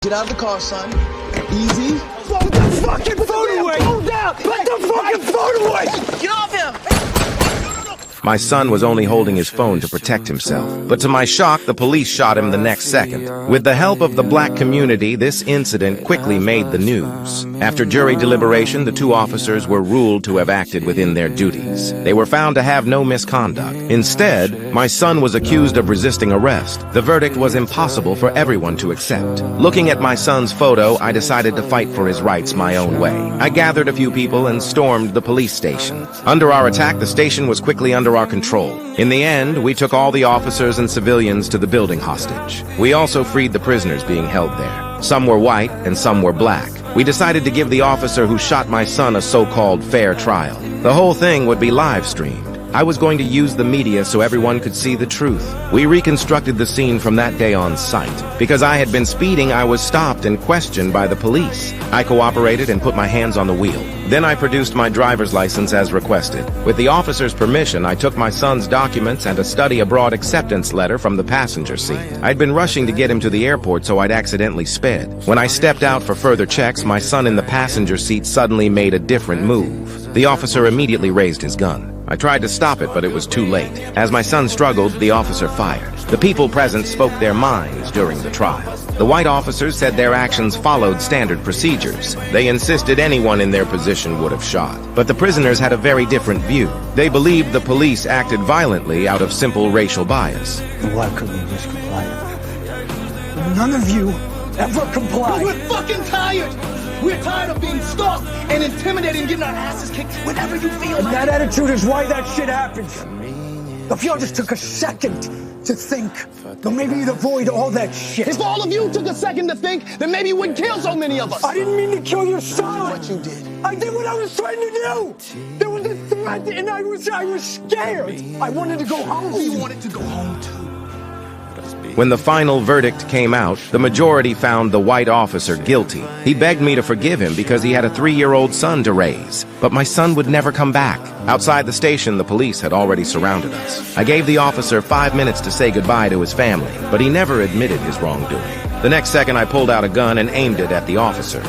Get out of the car, son. Easy. Put the fucking phone away! Hold down! Put the fucking phone away! Get off him! My son was only holding his phone to protect himself, but to my shock, the police shot him the next second. With the help of the black community, this incident quickly made the news. After jury deliberation, the two officers were ruled to have acted within their duties. They were found to have no misconduct. Instead, my son was accused of resisting arrest. The verdict was impossible for everyone to accept. Looking at my son's photo, I decided to fight for his rights my own way. I gathered a few people and stormed the police station. Under our attack, the station was quickly under our control. In the end, we took all the officers and civilians to the building hostage. We also freed the prisoners being held there. Some were white and some were black. We decided to give the officer who shot my son a so-called fair trial. The whole thing would be live-streamed. I was going to use the media so everyone could see the truth. We reconstructed the scene from that day on site. Because I had been speeding, I was stopped and questioned by the police. I cooperated and put my hands on the wheel. Then I produced my driver's license as requested. With the officer's permission, I took my son's documents and a study abroad acceptance letter from the passenger seat. I'd been rushing to get him to the airport, so I'd accidentally sped. When I stepped out for further checks, my son in the passenger seat suddenly made a different move. The officer immediately raised his gun. I tried to stop it, but it was too late. As my son struggled, the officer fired. The people present spoke their minds during the trial. The white officers said their actions followed standard procedures. They insisted anyone in their position would have shot. But the prisoners had a very different view. They believed the police acted violently out of simple racial bias. Why couldn't we just comply? None of you ever complied. We're fucking tired! We're tired of being stalked and intimidated and getting our asses kicked whenever you feel like that attitude is why that shit happens. If y'all just took a second to think, then maybe you'd avoid all that shit. If all of you took a second to think, then maybe you wouldn't kill so many of us. I didn't mean to kill your son. What you did. I did what I was trying to do. There was a threat and I was scared. I wanted to go home. We wanted to go home too. When the final verdict came out, the majority found the white officer guilty. He begged me to forgive him because he had a 3-year-old son to raise. But my son would never come back. Outside the station, the police had already surrounded us. I gave the officer 5 minutes to say goodbye to his family, but he never admitted his wrongdoing. The next second, I pulled out a gun and aimed it at the officer.